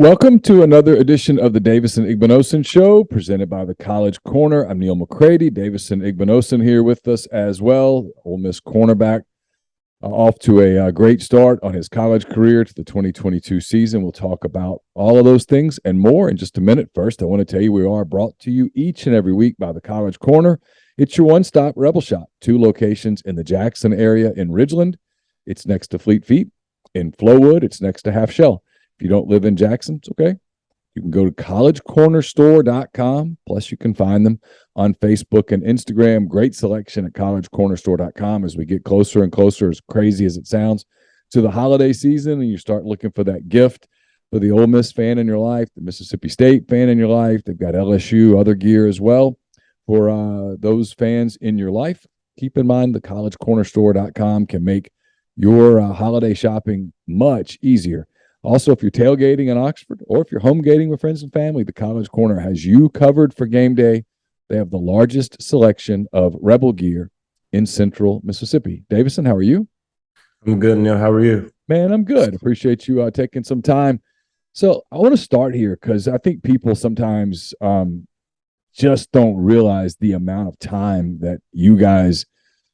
Welcome to another edition of the Davison Igbinosun Show, presented by the College Corner. I'm Neil McCready. Davison Igbinosun here with us as well. Ole Miss cornerback off to a great start on his college career to the 2022 season. We'll talk about all of those things and more in just a minute. First, I want to tell you we are brought to you each and every week by the College Corner. It's your one-stop Rebel Shop, 2 locations in the Jackson area in Ridgeland. It's next to Fleet Feet. In Flowood, it's next to Half Shell. If you don't live in Jackson, it's okay. You can go to collegecornerstore.com. Plus, you can find them on Facebook and Instagram. Great selection at collegecornerstore.com as we get closer and closer, as crazy as it sounds, to the holiday season, and you start looking for that gift for the Ole Miss fan in your life, the Mississippi State fan in your life. They've got LSU, other gear as well for those fans in your life. Keep in mind the collegecornerstore.com can make your holiday shopping much easier. Also, if you're tailgating in Oxford or if you're home gating with friends and family, the College Corner has you covered for game day. They have the largest selection of Rebel gear in central Mississippi. Davison, how are you? I'm good, Neil. How are you? Man, I'm good. Appreciate you taking some time. So I want to start here because I think people sometimes just don't realize the amount of time that you guys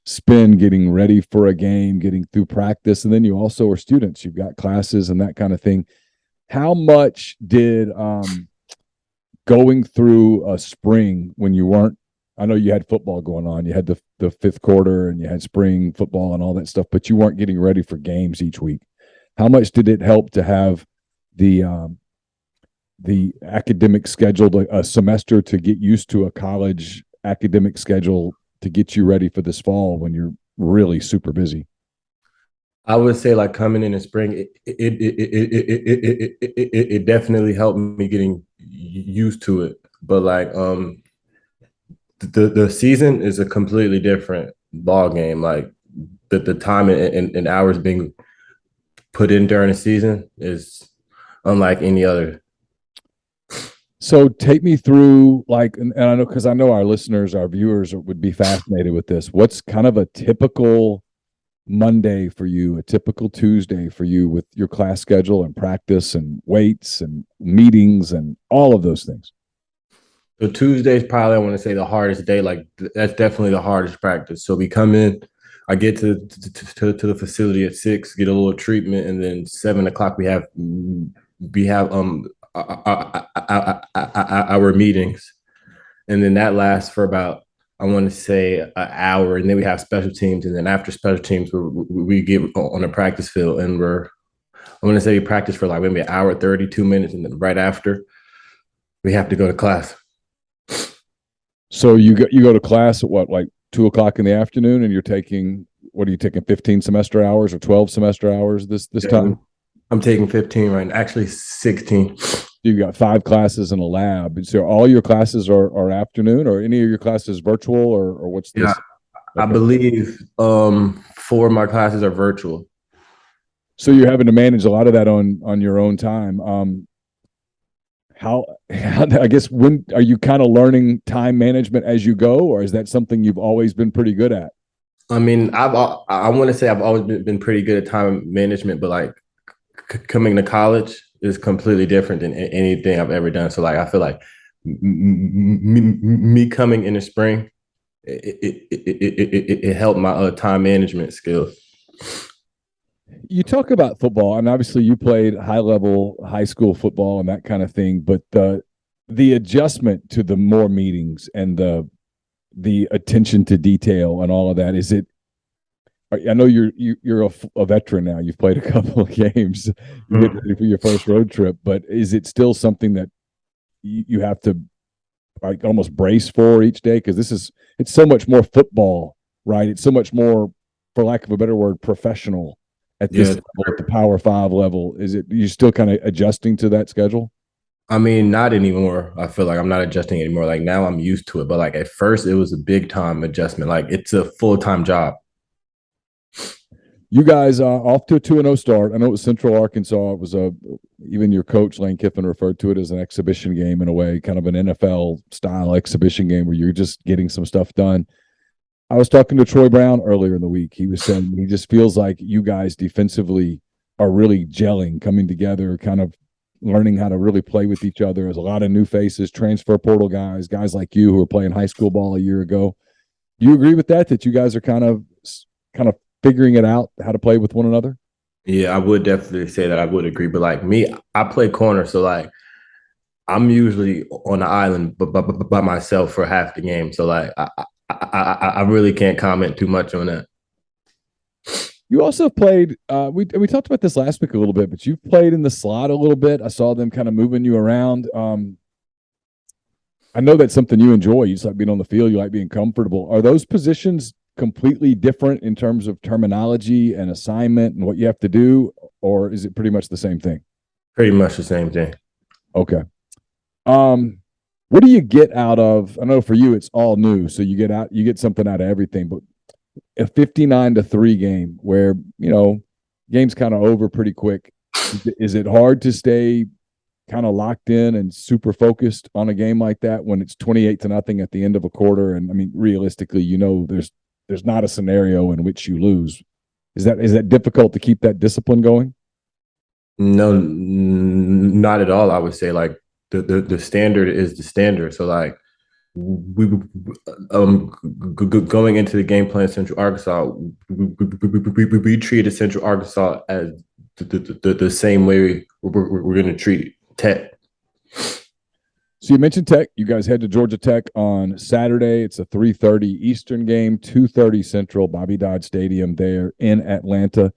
spend getting ready for a game, getting through practice, and then you also are students. You've got classes and that kind of thing. How much did going through a spring when you weren't, I know you had football going on, you had the fifth quarter and you had spring football and all that stuff, but you weren't getting ready for games each week. How much did it help to have the academic schedule, a semester to get used to a college academic schedule to get you ready for this fall when you're really super busy? I would say like coming in spring, it definitely helped me getting used to it. But like the season is a completely different ball game. Like the time and hours being put in during the season is unlike any other. So take me through, like, and I know, because I know our listeners, our viewers would be fascinated with this. What's kind of a typical Monday for you, a typical Tuesday for you with your class schedule and practice and weights and meetings and all of those things? So Tuesday is probably, I want to say, the hardest day. Like that's definitely the hardest practice. So we come in, I get to the facility at 6, get a little treatment, and then 7 o'clock we have our meetings, and then that lasts for about, I want to say, an hour, and then we have special teams, and then after special teams we get on the practice field, and I want to say we practice for like maybe an hour 32 minutes, and then right after we have to go to class. So you go to class at what, like 2 o'clock in the afternoon, and you're taking, what are you taking, 15 semester hours or 12 semester hours this time? I'm taking 15 right now, actually 16. You've got 5 classes in a lab. So all your classes are afternoon, or any of your classes virtual, or what's this? Yeah, okay. I believe 4 of my classes are virtual. So you're having to manage a lot of that on your own time. How I guess, when are you kind of learning time management as you go, or is that something you've always been pretty good at? I mean, I want to say I've always been pretty good at time management, but like coming to college is completely different than anything I've ever done. So like, I feel like me coming in the spring, it helped my time management skills. You talk about football, and obviously you played high-level high school football and that kind of thing, but the adjustment to the more meetings and the attention to detail and all of that, is it, I know you're a veteran now. You've played a couple of games. You get ready for your first road trip, but is it still something that you have to like almost brace for each day? Because it's so much more football, right? It's so much more, for lack of a better word, professional at this level, at the Power 5 level. Is it, you still kind of adjusting to that schedule? I mean, not anymore. I feel like I'm not adjusting anymore. Like now I'm used to it, but like at first it was a big time adjustment. Like it's a full-time job. You guys off to a 2-0 start. I know it was Central Arkansas. It was even your coach, Lane Kiffin, referred to it as an exhibition game in a way, kind of an NFL-style exhibition game where you're just getting some stuff done. I was talking to Troy Brown earlier in the week. He was saying he just feels like you guys defensively are really gelling, coming together, kind of learning how to really play with each other. There's a lot of new faces, transfer portal guys like you who were playing high school ball a year ago. Do you agree with that? That you guys are kind of figuring it out how to play with one another? Yeah, I would definitely say that I would agree. But like me, I play corner, so like I'm usually on the island by myself for half the game. So like I really can't comment too much on that. You also played. We talked about this last week a little bit, but you've played in the slot a little bit. I saw them kind of moving you around. I know that's something you enjoy. You just like being on the field. You like being comfortable. Are those positions completely different in terms of terminology and assignment and what you have to do, or is it pretty much the same thing? Pretty much the same thing. Okay. What do you get out of? I know for you it's all new, so you get something out of everything. But a 59-3 game where game's kind of over pretty quick. Is it hard to stay kind of locked in and super focused on a game like that when it's 28-0 at the end of a quarter? And I mean, realistically, there's not a scenario in which you lose. Is that difficult to keep that discipline going? No, not at all. I would say like the standard is the standard. So like we going into the game plan Central Arkansas, we treated Central Arkansas as the same way we're going to treat Tech. So you mentioned Tech. You guys head to Georgia Tech on Saturday. It's a 3:30 Eastern game, 2:30 Central, Bobby Dodd Stadium there in Atlanta.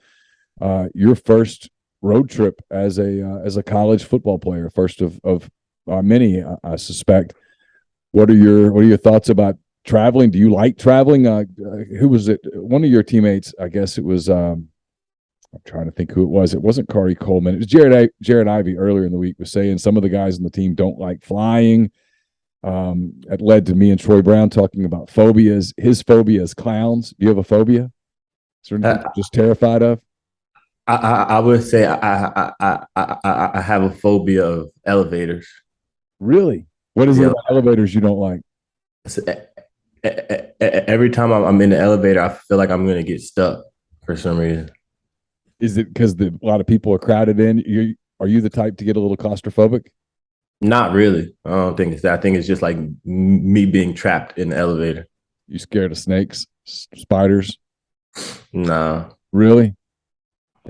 Your first road trip as a college football player, first of many, I suspect. What are your thoughts about traveling? Do you like traveling? Who was it? One of your teammates, I guess it was. I'm trying to think who it was. It wasn't Corey Coleman. It was Jared Ivey earlier in the week was saying some of the guys on the team don't like flying. It led to me and Troy Brown talking about phobias. His phobia is clowns. Do you have a phobia? Is there anything you're just terrified of? I would say I have a phobia of elevators. Really? What is it about elevators you don't like? So, every time I'm in the elevator, I feel like I'm going to get stuck for some reason. Is it because a lot of people are crowded in? Are you the type to get a little claustrophobic? Not really. I don't think it's that. I think it's just like me being trapped in the elevator. You scared of snakes, spiders? Nah. Really?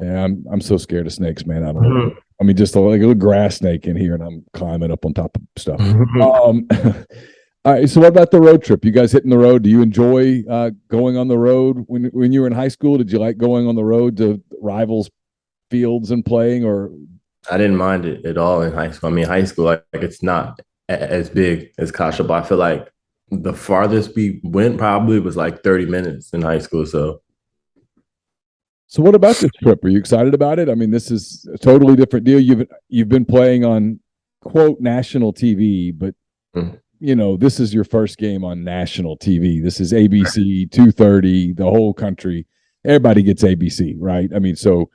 Yeah, I'm so scared of snakes, man. I don't know. I mean, just like a little grass snake in here, and I'm climbing up on top of stuff. All right. So, what about the road trip? You guys hitting the road? Do you enjoy going on the road when you were in high school? Did you like going on the road to rivals' fields and playing? Or I didn't mind it at all in high school. I mean, high school like it's not as big as college football. I feel like the farthest we went probably was like 30 minutes in high school. So what about this trip? Are you excited about it? I mean, this is a totally different deal. You've been playing on quote national TV, but this is your first game on national TV. This is ABC 2:30, the whole country. Everybody gets ABC, right? I mean, so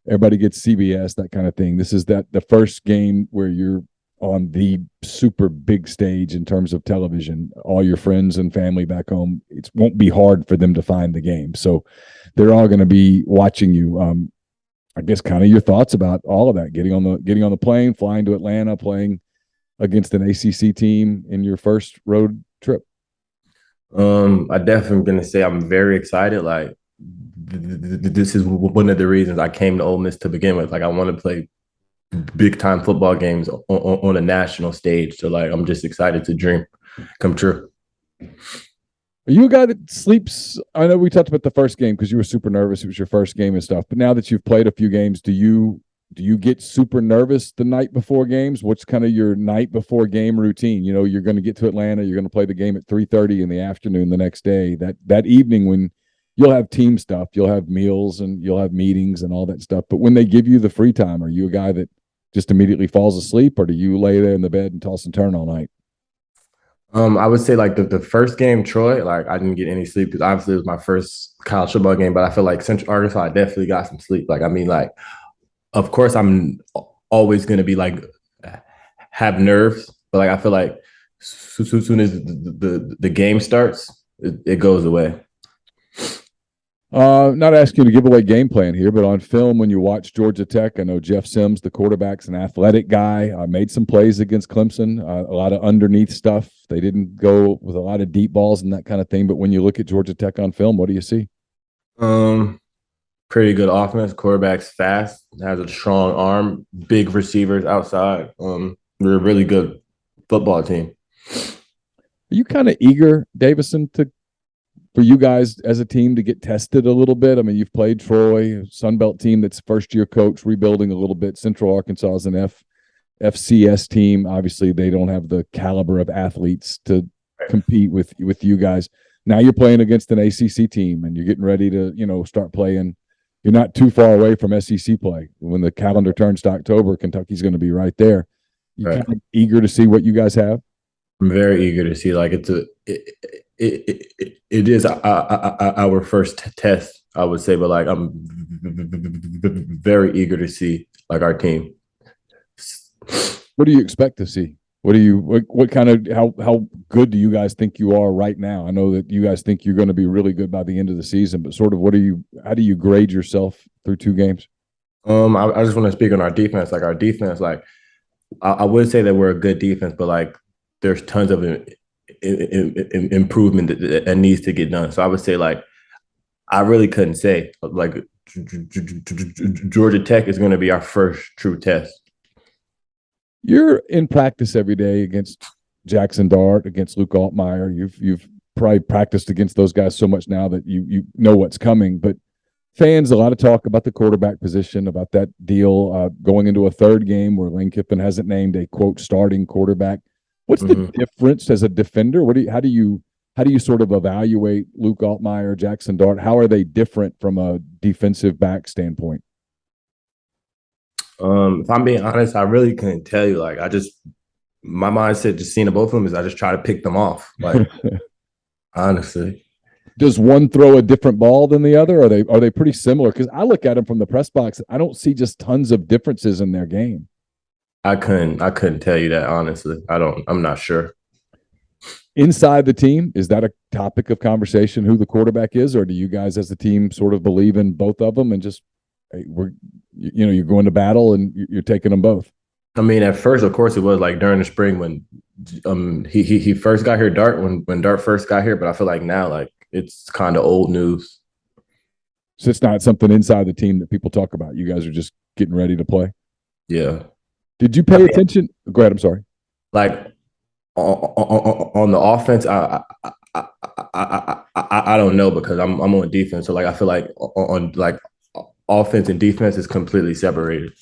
everybody gets CBS, that kind of thing. This is the first game where you're on the super big stage in terms of television. All your friends and family back home, it won't be hard for them to find the game. So they're all going to be watching you. I guess kind of your thoughts about all of that, getting on the plane, flying to Atlanta, playing against an ACC team in your first road trip. I definitely going to say I'm very excited. Like this is one of the reasons I came to Ole Miss to begin with. Like I want to play big time football games on a national stage. So like I'm just excited to dream come true. Are you a guy that sleeps? I know we talked about the first game because you were super nervous. It was your first game and stuff. But now that you've played a few games, do you get super nervous the night before games? What's kind of your night before game routine? You're going to get to Atlanta. You're going to play the game at 3:30 in the afternoon the next day. That evening when you'll have team stuff, you'll have meals and you'll have meetings and all that stuff. But when they give you the free time, are you a guy that just immediately falls asleep, or do you lay there in the bed and toss and turn all night? I would say like the first game, Troy, like I didn't get any sleep because obviously it was my first college football game, but I feel like Central Arkansas, I definitely got some sleep. Like, I mean, like, of course I'm always going to be like, have nerves, but like, I feel like soon as the game starts, it goes away. Not asking you to give away game plan here, but on film, when you watch Georgia Tech, I know Jeff Sims, the quarterback's an athletic guy, made some plays against Clemson, a lot of underneath stuff. They didn't go with a lot of deep balls and that kind of thing. But when you look at Georgia Tech on film, what do you see? Pretty good offense. Quarterback's fast, has a strong arm, big receivers outside. We're a really good football team. Are you kind of eager, Davison, for you guys as a team to get tested a little bit? I mean, you've played Troy, Sunbelt team that's first-year coach, rebuilding a little bit. Central Arkansas is an FCS team. Obviously, they don't have the caliber of athletes to compete with you guys. Now you're playing against an ACC team, and you're getting ready to, start playing. You're not too far away from SEC play. When the calendar turns to October, Kentucky's going to be right there. You kind of eager to see what you guys have? I'm very eager to see. Like it is our first test, I would say, but like I'm very eager to see like our team. What do you expect to see? What kind of how good do you guys think you are right now? I know that you guys think you're going to be really good by the end of the season, but sort of how do you grade yourself through 2 games? I just want to speak on our defense. Like our defense, like I would say that we're a good defense, but like there's tons of improvement that needs to get done. So I would say like I really couldn't say like Georgia Tech is going to be our first true test. You're in practice every day against Jackson Dart, against Luke Altmaier. You've probably practiced against those guys so much now that you know what's coming. But fans, a lot of talk about the quarterback position, about that deal going into a 3rd game where Lane Kiffin hasn't named a quote starting quarterback. What's the difference as a defender? How do you sort of evaluate Luke Altmaier, Jackson Dart? How are they different from a defensive back standpoint? If I'm being honest, I really couldn't tell you. Like my mindset just seeing both of them is I just try to pick them off. Like honestly. Does one throw a different ball than the other? Are they pretty similar? Because I look at them from the press box, I don't see just tons of differences in their game. I couldn't tell you that honestly. I'm not sure. Inside the team, is that a topic of conversation who the quarterback is, or do you guys as a team sort of believe in both of them and just you're going to battle and you're taking them both? I mean, at first, of course, it was like during the spring when he first got here, Dart, when Dart first got here, but I feel like now like it's kind of old news. So it's not something inside the team that people talk about. You guys are just getting ready to play. Yeah. Did you pay attention? Go ahead. I'm sorry. Like on the offense, I don't know because I'm on defense. So like I feel like on like offense and defense is completely separated.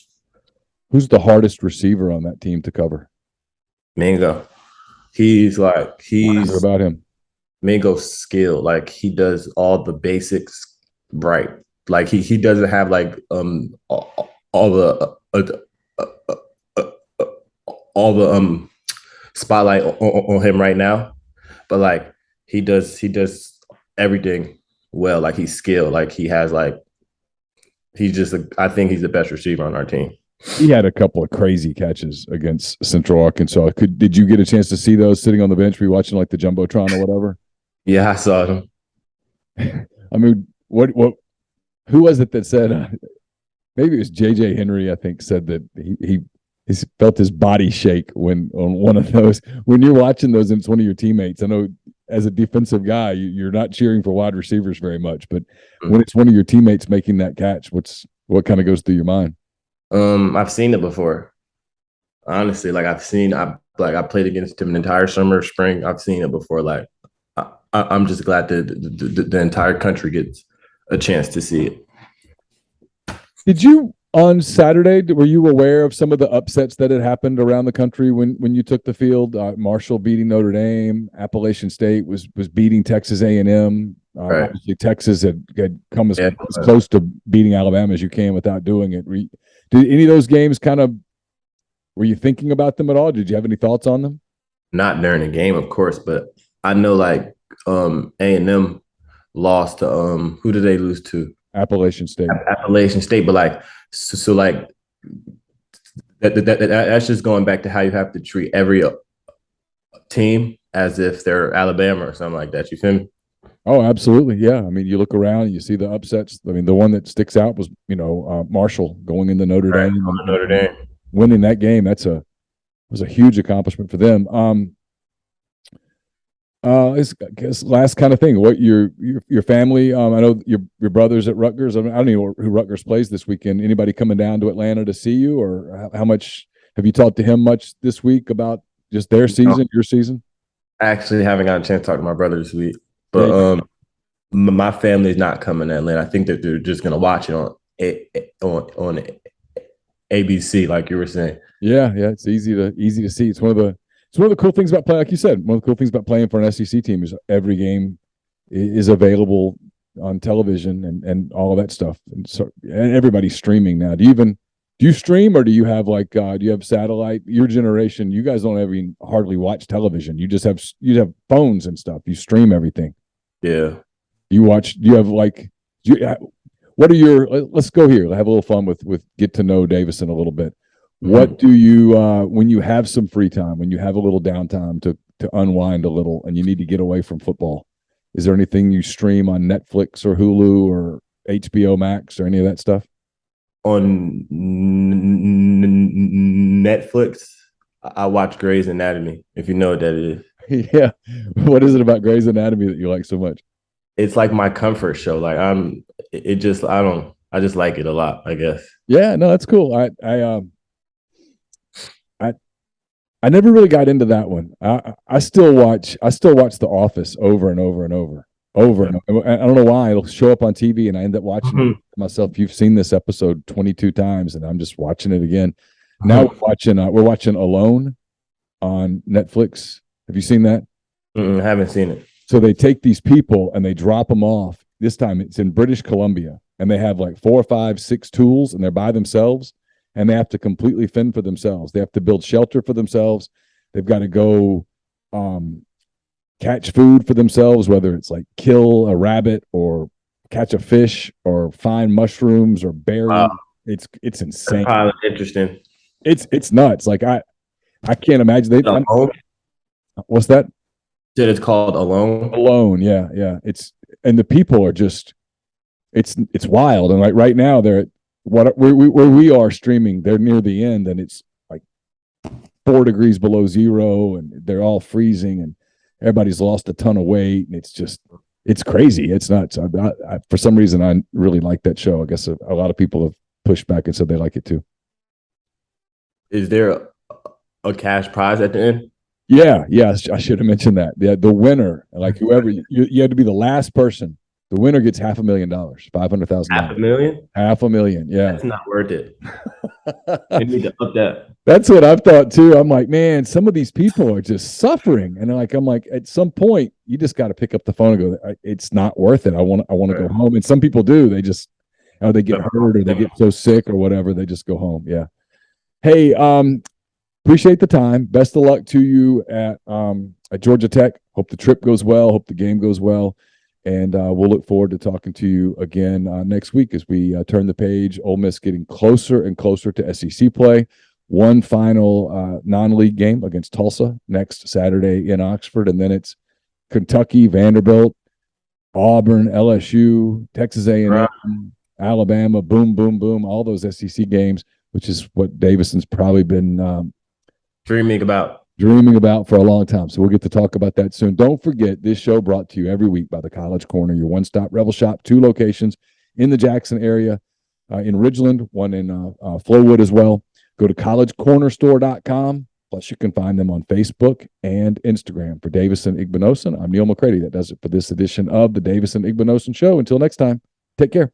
Who's the hardest receiver on that team to cover? Mingo. He's what about him? Mingo's skill. Like he does all the basics right. Like he doesn't have like all the spotlight on him right now, but like he does everything well. Like he's skilled. Like he has like I think he's the best receiver on our team. He had a couple of crazy catches against Central Arkansas. Did you get a chance to see those sitting on the bench? Were you watching like the Jumbotron or whatever? Yeah, I saw them. I mean, who was it that said, maybe it was JJ Henry, I think, said that he felt his body shake when on one of those. When you're watching those and it's one of your teammates, I know as a defensive guy, you're not cheering for wide receivers very much, but when it's one of your teammates making that catch, what kind of goes through your mind? I've seen it before. Honestly, like I played against him an entire summer, spring. I've seen it before. Like I'm just glad that the entire country gets a chance to see it. Did you on Saturday, were you aware of some of the upsets that had happened around the country when you took the field? Marshall beating Notre Dame, Appalachian State was beating Texas A&M. Right. Obviously, Texas had come as close to beating Alabama as you can without doing it. Did any of those games were you thinking about them at all? Did you have any thoughts on them? Not during the game, of course, but I know like A&M lost to who did they lose to? Appalachian State. Appalachian State, but like so like that's just going back to how you have to treat every team as if they're Alabama or something like that. You feel me? Oh, absolutely. Yeah. I mean, you look around and you see the upsets. I mean, the one that sticks out was, Marshall going into Notre Right, Dame on and Notre Dame. winning that game. Was a huge accomplishment for them. It's, I guess, last kind of thing. What your family? I know your brother's at Rutgers. I don't know who Rutgers plays this weekend. Anybody coming down to Atlanta to see you, or how much have you talked to him much this week about just their season, your season? I actually haven't gotten a chance to talk to my brother this week, Yeah, but my family's not coming to Atlanta. I think that they're just gonna watch it on ABC, like you were saying. yeah. It's easy to see. It's one of the cool things about playing, like you said. One of the cool things about playing for an SEC team is every game is available on television and all of that stuff. And everybody's streaming now. Do you stream, or do you have do you have satellite? Your generation, you guys don't even hardly watch television. You have phones and stuff. You stream everything. Yeah. You watch. Do you have what are your? Let's go here. Have a little fun with get to know Davison a little bit. What do you when you have some free time, when you have a little downtime to unwind a little, and you need to get away from football? Is there anything you stream on Netflix or Hulu or HBO Max or any of that stuff? On Netflix, I watch Grey's Anatomy, if you know what that is. Yeah. What is it about Grey's Anatomy that you like so much? It's like my comfort show. Like I just like it a lot, I guess. Yeah, no, that's cool. I never really got into that one. I still watch The Office over and over and over and over. I don't know why. It'll show up on TV and I end up watching it myself. You've seen this episode 22 times and I'm just watching it again. Now we're watching Alone on Netflix. Have you seen that? Haven't seen it. So they take these people and they drop them off. This time it's in British Columbia, and they have like 4, 5, 6 tools, and they're by themselves, and they have to completely fend for themselves. They have to build shelter for themselves. They've got to go catch food for themselves, whether it's like kill a rabbit or catch a fish or find mushrooms or berries. Wow. It's insane. That's interesting. It's nuts. Like I can't imagine. What's that? Said it's called Alone. Alone, yeah. And the people are just, it's wild. And like right now, they're where we are streaming. They're near the end, and it's like 4 degrees below zero, and they're all freezing, and everybody's lost a ton of weight, and it's crazy. It's nuts. For some reason, I really like that show. I guess a lot of people have pushed back and said they like it too. Is there a cash prize at the end? Yeah, I should have mentioned that. The winner, like whoever you had to be the last person. The winner gets $500,000, $500,000. $500,000. Yeah, that's not worth it. You need to up that. That's what I've thought too. I'm like, man, some of these people are just suffering, and I'm like, at some point, you just got to pick up the phone and go, it's not worth it. I want to go home. And some people do. They just, they get hurt or they get so sick or whatever, they just go home. Yeah. Hey, appreciate the time. Best of luck to you at Georgia Tech. Hope the trip goes well. Hope the game goes well. And we'll look forward to talking to you again next week as we turn the page. Ole Miss getting closer and closer to SEC play. One final non-league game against Tulsa next Saturday in Oxford. And then it's Kentucky, Vanderbilt, Auburn, LSU, Texas A&M, Alabama, boom, boom, boom, all those SEC games, which is what Davison's probably been dreaming about for a long time. So we'll get to talk about that soon. Don't forget, this show brought to you every week by the College Corner, your one-stop Rebel Shop, 2 locations in the Jackson area, in Ridgeland, one in Flowood as well. Go to collegecornerstore.com. Plus, you can find them on Facebook and Instagram. For Davison Igbinosun, I'm Neil McCready. That does it for this edition of the Davison Igbinosun Show. Until next time, take care.